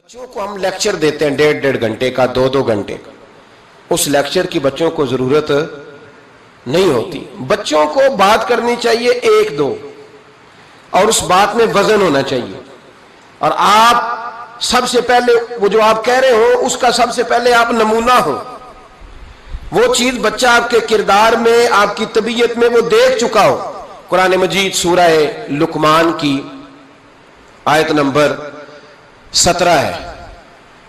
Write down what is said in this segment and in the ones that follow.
بچوں کو ہم لیکچر دیتے ہیں 1.5 گھنٹے کا 2 گھنٹے کا، اس لیکچر کی بچوں کو ضرورت نہیں ہوتی۔ بچوں کو بات کرنی چاہیے 1-2 اور اس بات میں وزن ہونا چاہیے، اور آپ سب سے پہلے وہ جو آپ کہہ رہے ہو اس کا سب سے پہلے آپ نمونہ ہو۔ وہ چیز بچہ آپ کے کردار میں، آپ کی طبیعت میں وہ دیکھ چکا ہو۔ قرآن مجید سورہ لقمان کی آیت نمبر 17 ہے۔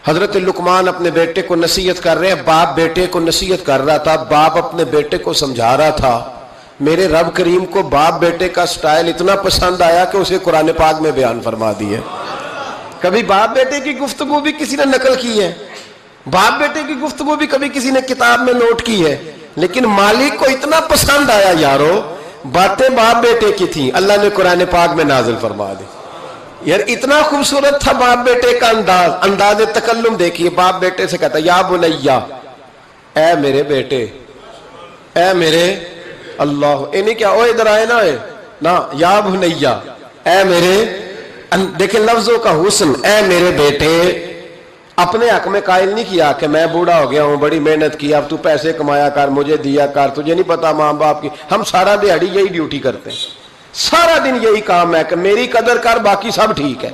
حضرت لقمان اپنے بیٹے کو نصیحت کر رہے ہیں، باپ بیٹے کو نصیحت کر رہا تھا، باپ اپنے بیٹے کو سمجھا رہا تھا۔ میرے رب کریم کو باپ بیٹے کا سٹائل اتنا پسند آیا کہ اسے قرآن پاک میں بیان فرما دی ہے۔ کبھی باپ بیٹے کی گفتگو بھی کسی نے نقل کی ہے، باپ بیٹے کی گفتگو بھی کبھی کسی نے کتاب میں نوٹ کی ہے، لیکن مالک کو اتنا پسند آیا یارو، باتیں باپ بیٹے کی تھیں، اللہ نے قرآن پاک میں نازل فرما دی۔ یار اتنا خوبصورت تھا باپ بیٹے کا انداز تکلم دیکھیے۔ باپ بیٹے سے کہتا یا بنیا، اے میرے بیٹے، اے میرے اللہ، نہیں کیا او ادھر آئے نا، یا بنیا، اے میرے، دیکھیں لفظوں کا حسن، اے میرے بیٹے۔ اپنے حق میں قائل نہیں کیا کہ میں بوڑھا ہو گیا ہوں، بڑی محنت کی، اب تو پیسے کمایا کر، مجھے دیا کر، تجھے نہیں پتا ماں باپ کی۔ ہم سارا دیہڑی یہی ڈیوٹی کرتے ہیں، سارا دن یہی کام ہے کہ میری قدر کر، باقی سب ٹھیک ہے۔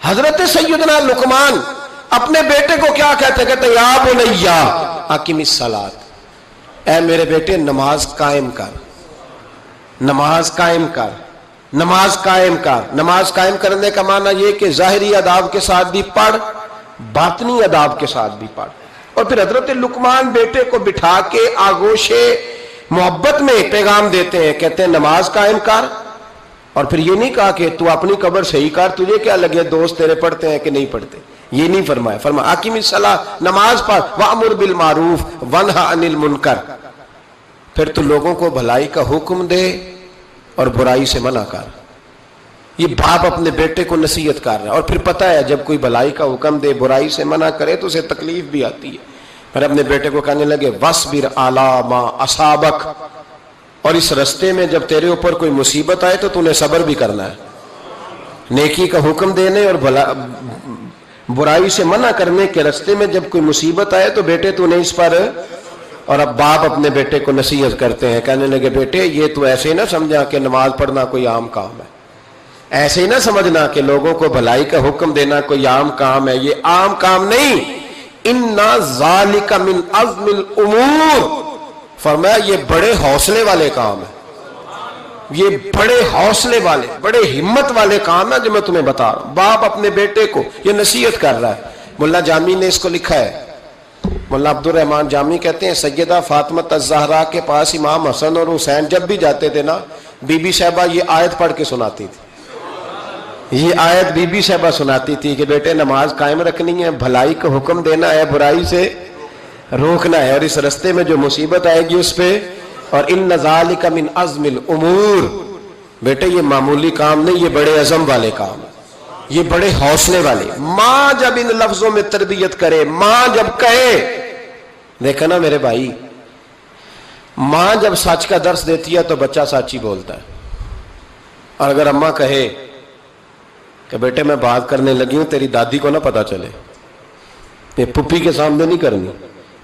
حضرت سیدنا لقمان اپنے بیٹے کو کیا کہتے یا بنیا اقم الصلاۃ، اے میرے بیٹے نماز قائم کر، نماز قائم کر، نماز قائم کر۔ نماز قائم کرنے کا معنی یہ کہ ظاہری آداب کے ساتھ بھی پڑھ، باطنی آداب کے ساتھ بھی پڑھ۔ اور پھر حضرت لقمان بیٹے کو بٹھا کے آغوش محبت میں پیغام دیتے ہیں، کہتے ہیں نماز قائم کر۔ اور پھر یہ نہیں کہا کہ تو اپنی قبر صحیح کر، تجھے کیا لگے دوست تیرے پڑھتے ہیں کہ نہیں پڑھتے، یہ نہیں فرمایا۔ فرمایا اقیم الصلاۃ، نماز پڑھ، وامر بالمعروف ونہی عن المنکر، پھر تو لوگوں کو بھلائی کا حکم دے اور برائی سے منع کر۔ یہ باپ اپنے بیٹے کو نصیحت کر رہا ہے، اور پھر پتہ ہے جب کوئی بھلائی کا حکم دے برائی سے منع کرے تو اسے تکلیف بھی آتی ہے۔ پھر اپنے بیٹے کو کہنے لگے وَاصْبِرْ عَلَىٰ مَا أَصَابَكَ، اور اس رستے میں جب تیرے اوپر کوئی مصیبت آئے تو نے صبر بھی کرنا ہے۔ نیکی کا حکم دینے اور برائی سے منع کرنے کے رستے میں جب کوئی مصیبت آئے تو بیٹے تو نے اس پر۔ اور اب باپ اپنے بیٹے کو نصیحت کرتے ہیں، کہنے لگے بیٹے یہ تو ایسے نہ سمجھا کہ نماز پڑھنا کوئی عام کام ہے، ایسے ہی نہ سمجھنا کہ لوگوں کو بھلائی کا حکم دینا کوئی عام کام ہے، یہ عام کام نہیں۔ اِنَّ ذَلِكَ مِنْ عَزْمِ الْأُمُورِ، فرمایا یہ بڑے حوصلے والے کام ہیں، یہ بڑے حوصلے والے، بڑے ہمت والے کام ہیں جو میں تمہیں بتا رہا ہوں۔ باپ اپنے بیٹے کو یہ نصیحت کر رہا ہے۔ ملا جامی نے اس کو لکھا ہے، ملا عبد الرحمن جامی کہتے ہیں سیدہ فاطمہ الزہرا کے پاس امام حسن اور حسین جب بھی جاتے تھے نا، بی بی صاحبہ یہ آیت پڑھ کے سناتی تھی، یہ آیت بی بی صاحبہ سناتی تھی کہ بیٹے نماز قائم رکھنی ہے، بھلائی کا حکم دینا ہے، برائی سے روکنا ہے، اور اس رستے میں جو مصیبت آئے گی اس پہ۔ اور ان ذالک من عزم الامور، بیٹے یہ معمولی کام نہیں، یہ بڑے عزم والے کام، یہ بڑے حوصلے والے۔ ماں جب ان لفظوں میں تربیت کرے، ماں جب کہے، دیکھا نا میرے بھائی، ماں جب سچ کا درس دیتی ہے تو بچہ سچ ہی بولتا ہے۔ اور اگر اماں کہے کہ بیٹے میں بات کرنے لگی ہوں تیری دادی کو نہ پتا چلے، یہ پپی کے سامنے نہیں کرنی،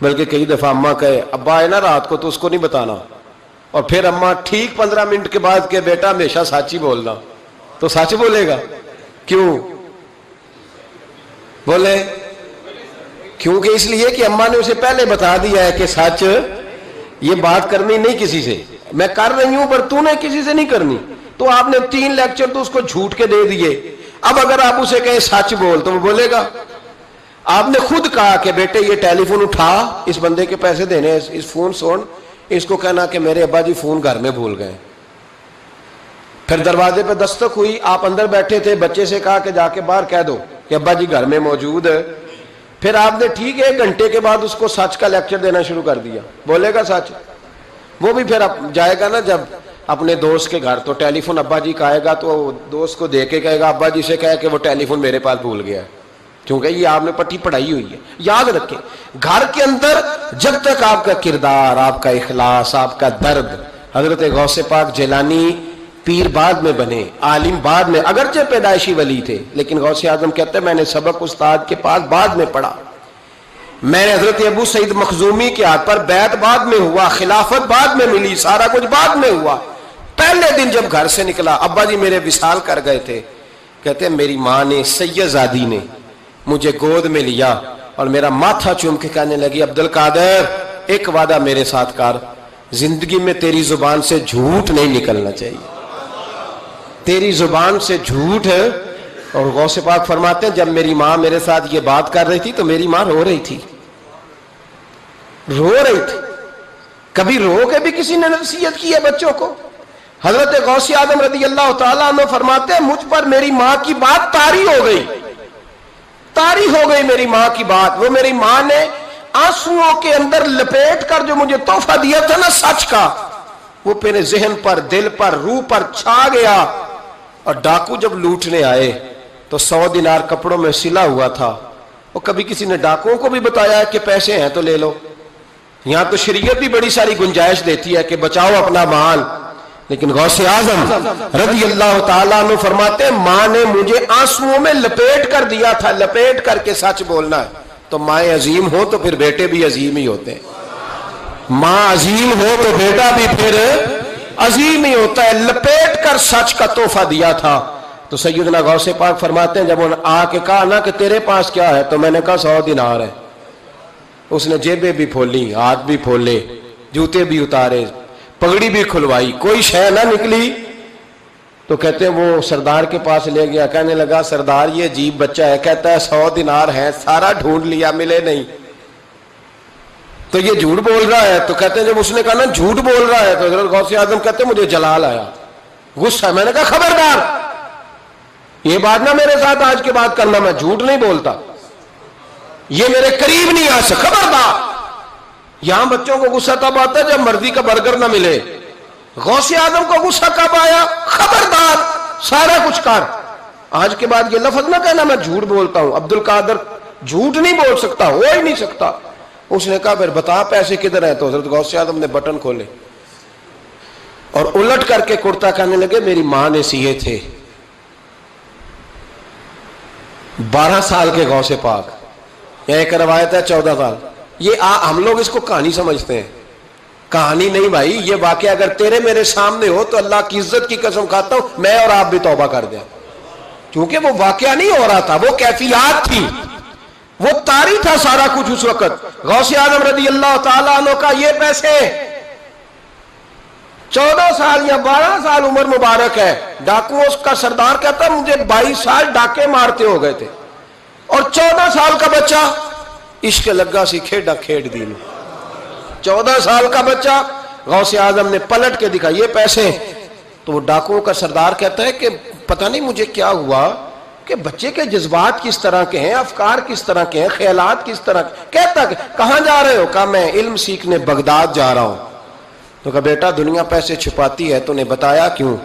بلکہ کئی دفعہ اماں کہے ابا آئے نا رات کو تو اس کو نہیں بتانا، اور پھر اماں ٹھیک 15 منٹ کے بعد کہ بیٹا ہمیشہ سچ ہی بولنا، تو سچ بولے گا۔ کیوں بولے؟ کیونکہ اس لیے کہ اماں نے اسے پہلے بتا دیا ہے کہ سچ یہ بات کرنی نہیں کسی سے، میں کر رہی ہوں پر تو نے کسی سے نہیں کرنی۔ تو آپ نے 3 لیکچر تو اس کو جھوٹ کے دے دیے، اب اگر آپ اسے کہیں سچ بول تو وہ بولے گا۔ آپ نے خود کہا کہ بیٹے یہ ٹیلی فون اٹھا، اس بندے کے پیسے دینے، اس فون سن، اس کو کہنا کہ میرے ابا جی فون گھر میں بھول گئے۔ پھر دروازے پہ دستک ہوئی، آپ اندر بیٹھے تھے، بچے سے کہا کہ جا کے باہر کہہ دو کہ ابا جی گھر میں موجود ہے۔ پھر آپ نے ٹھیک ہے 1 گھنٹے کے بعد اس کو سچ کا لیکچر دینا شروع کر دیا، بولے گا سچ؟ وہ بھی پھر جائے گا نا جب اپنے دوست کے گھر، تو ٹیلی فون ابا جی کا آئے گا تو دوست کو دے کے کہے گا ابا جی سے کہے کہ وہ ٹیلی فون میرے پاس بھول گیا ہے، کیونکہ یہ آپ نے پٹی پڑھائی ہوئی ہے۔ یاد رکھیں گھر کے اندر جب تک آپ کا کردار، آپ کا اخلاص، آپ کا درد، حضرت غوث پاک جیلانی پیر بعد میں بنے، عالم بعد میں، اگرچہ پیدائشی ولی تھے، لیکن غوث اعظم کہتے ہیں میں نے سبق استاد کے پاس بعد میں پڑھا، میں نے حضرت ابو سعید مخزومی کے ہاتھ پر بیعت بعد میں ہوا، خلافت بعد میں ملی، سارا کچھ بعد میں ہوا۔ پہلے دن جب گھر سے نکلا، ابا جی میرے وصال کر گئے تھے، کہتے ہیں میری ماں نے، سید زادی نے مجھے گود میں لیا اور میرا ماتھا چوم کے کہنے لگی عبد القادر ایک وعدہ میرے ساتھ کر، زندگی میں تیری زبان سے جھوٹ نہیں نکلنا چاہیے، تیری زبان سے جھوٹ ہے۔ اور غوث پاک فرماتے ہیں جب میری ماں میرے ساتھ یہ بات کر رہی تھی تو میری ماں رو رہی تھی، رو رہی تھی۔ کبھی رو کے بھی کسی نے نصیحت کی ہے بچوں کو؟ حضرت غوث اعظم رضی اللہ تعالیٰ عنہ فرماتے ہیں مجھ پر میری ماں کی بات طاری ہو گئی، طاری ہو گئی میری ماں کی بات۔ وہ میری ماں نے آنسوؤں کے اندر لپیٹ کر جو مجھے تحفہ دیا تھا نا سچ کا، وہ میرے ذہن پر، دل پر، روح پر چھا گیا۔ اور ڈاکو جب لوٹنے آئے تو 100 دینار کپڑوں میں سلا ہوا تھا، اور کبھی کسی نے ڈاکوؤں کو بھی بتایا کہ پیسے ہیں تو لے لو؟ یہاں تو شریعت بھی بڑی ساری گنجائش دیتی ہے کہ بچاؤ اپنا مال، لیکن غوث اعظم رضی اللہ تعالیٰ عنہ فرماتے ہیں ماں نے مجھے آنسوؤں میں لپیٹ کر دیا تھا، لپیٹ کر کے سچ بولنا ہے۔ تو مائیں عظیم ہو تو پھر بیٹے بھی عظیم ہی ہوتے ہیں، ماں عظیم ہو تو بیٹا بھی پھر عظیم ہی ہوتا ہے۔ لپیٹ کر سچ کا تحفہ دیا تھا۔ تو سیدنا غوث پاک فرماتے ہیں جب انہوں نے آ کے کہا نا کہ تیرے پاس کیا ہے، تو میں نے کہا 100 دینار ہے۔ اس نے جیبیں بھی کھولی، ہاتھ بھی کھولے، جوتے بھی اتارے، پگڑی بھی کھلوائی، کوئی شے نہ نکلی۔ تو کہتے ہیں وہ سردار کے پاس لے گیا، کہنے لگا سردار یہ عجیب بچہ ہے، کہتا ہے 100 دینار ہے، سارا ڈھونڈ لیا ملے نہیں، تو یہ جھوٹ بول رہا ہے۔ تو کہتے ہیں جب اس نے کہا نا جھوٹ بول رہا ہے، تو حضرت غوث اعظم کہتے ہیں مجھے جلال آیا، غصہ، میں نے کہا خبردار یہ بات نہ میرے ساتھ آج کے بعد کرنا، میں جھوٹ نہیں بولتا، یہ میرے قریب نہیں آ سکتا، خبردار۔ یہاں بچوں کو غصہ تب آتا ہے جب مرضی کا برگر نہ ملے، غوث اعظم کو غصہ کب آیا؟ خبردار سارا کچھ کر، آج کے بعد یہ لفظ نہ کہنا میں جھوٹ بولتا ہوں، عبد القادر جھوٹ نہیں بول سکتا، ہو ہی نہیں سکتا۔ اس نے کہا پھر بتا پیسے کدھر ہیں؟ تو حضرت غوث اعظم نے بٹن کھولے اور الٹ کر کے کرتا کہنے لگے میری ماں نے سیے تھے، 12 سال کے غوث پاک، یہ ایک روایت ہے 14 سال۔ یہ ہم لوگ اس کو کہانی سمجھتے ہیں، کہانی نہیں بھائی، یہ واقعہ اگر تیرے میرے سامنے ہو تو اللہ کی عزت کی قسم کھاتا ہوں میں اور آپ بھی توبہ کر دیں، کیونکہ وہ واقعہ نہیں ہو رہا تھا، وہ کیفیات تھی، وہ طاری تھا سارا کچھ اس وقت۔ غوث اعظم رضی اللہ تعالیٰ عنہ کا یہ پیسے 14 سال یا 12 سال عمر مبارک ہے، ڈاکو اس کا سردار کہتا مجھے 22 سال ڈاکے مارتے ہو گئے تھے، اور 14 سال کا بچہ عشق لگا سی کھیڑا کھیڑ دی، 14 سال کا بچہ۔ غوث اعظم نے پلٹ کے دکھا یہ پیسے، تو وہ ڈاکوؤں کا سردار کہتا ہے کہ پتہ نہیں مجھے کیا ہوا کہ بچے کے جذبات کس طرح کے ہیں، افکار کس طرح کے ہیں، خیالات کس طرح کے۔ کہتا کہ کہاں جا رہے ہو؟ کہا میں علم سیکھنے بغداد جا رہا ہوں۔ تو کہا بیٹا دنیا پیسے چھپاتی ہے، تو نے بتایا کیوں؟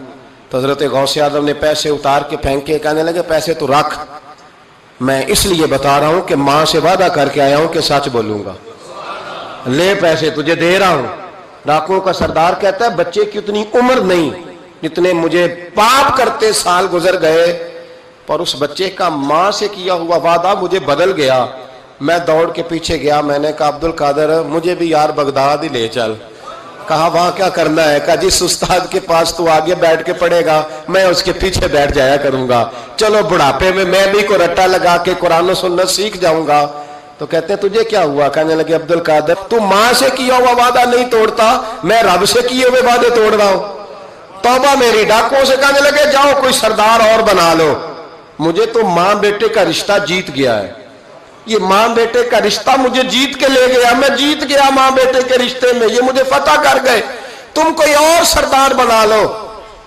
تو حضرت غوث اعظم نے پیسے اتار کے پھینکے، کہنے لگے پیسے تو رکھ، میں اس لیے بتا رہا ہوں کہ ماں سے وعدہ کر کے آیا ہوں کہ سچ بولوں گا، لے پیسے تجھے دے رہا ہوں۔ ڈاکوؤں کا سردار کہتا ہے بچے کی اتنی عمر نہیں جتنے مجھے پاپ کرتے سال گزر گئے، پر اس بچے کا ماں سے کیا ہوا وعدہ مجھے بدل گیا۔ میں دوڑ کے پیچھے گیا، میں نے کہا عبد القادر مجھے بھی یار بغداد ہی لے چل۔ کہا وہاں کیا کرنا ہے؟ کہا جس استاد کے پاس تو آگے بیٹھ کے پڑھے گا میں اس کے پیچھے بیٹھ جایا کروں گا، چلو بڑھاپے میں بھی کو رٹا لگا کے قرآن و سنت سیکھ جاؤں گا۔ تو کہتے ہیں تجھے کیا ہوا؟ کہنے لگے عبد القادر تو ماں سے کیا ہوا وعدہ نہیں توڑتا، میں رب سے کیے ہوئے وعدے توڑ رہا ہوں، توبہ میری۔ ڈاکوؤں سے کہنے لگے جاؤ کوئی سردار اور بنا لو، مجھے تو ماں بیٹے کا رشتہ جیت گیا ہے، یہ ماں بیٹے کا رشتہ مجھے جیت کے لے گیا، میں جیت گیا ماں بیٹے کے رشتے میں، یہ مجھے فتح کر گئے، تم کوئی اور سردار بنا لو۔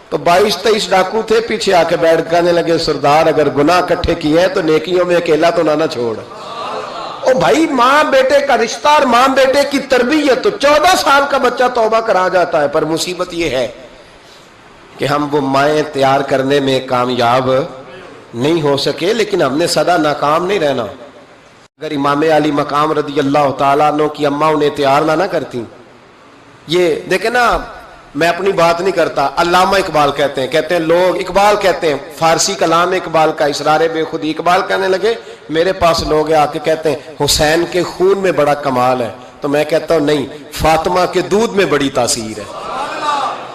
تو 22-23 ڈاکو تھے، پیچھے آ کے بیٹھ کہنے لگے سردار اگر گناہ اکٹھے کیے ہیں تو نیکیوں میں اکیلا تو نہ چھوڑ۔ او بھائی ماں بیٹے کا رشتہ اور ماں بیٹے کی تربیت، تو 14 سال کا بچہ توبہ کرا جاتا ہے، پر مصیبت یہ ہے کہ ہم وہ مائیں تیار کرنے میں کامیاب نہیں ہو سکے، لیکن ہم نے سدا ناکام نہیں رہنا۔ اگر امام علی مقام رضی اللہ تعالیٰ عنہ کی اماں انہیں تیار نہ کرتی، یہ دیکھیں نا میں اپنی بات نہیں کرتا، علامہ اقبال کہتے ہیں لوگ، اقبال کہتے ہیں، فارسی کلام اقبال کا اسرار بے خودی، اقبال کہنے لگے میرے پاس لوگ آ کے کہتے ہیں حسین کے خون میں بڑا کمال ہے، تو میں کہتا ہوں نہیں، فاطمہ کے دودھ میں بڑی تاثیر ہے۔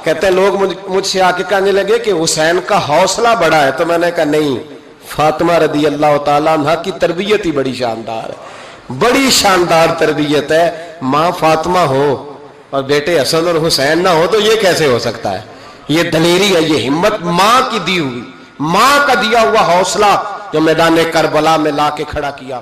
کہتے ہیں لوگ مجھ سے آ کے کہنے لگے کہ حسین کا حوصلہ بڑا ہے، تو میں نے کہا نہیں، فاطمہ رضی اللہ تعالیٰ عنہ کی تربیت ہی بڑی شاندار ہے، بڑی شاندار تربیت ہے۔ ماں فاطمہ ہو اور بیٹے حسن اور حسین نہ ہو تو یہ کیسے ہو سکتا ہے؟ یہ دلیری ہے، یہ ہمت ماں کی دی ہوئی، ماں کا دیا ہوا حوصلہ جو میدان کربلا میں لا کے کھڑا کیا۔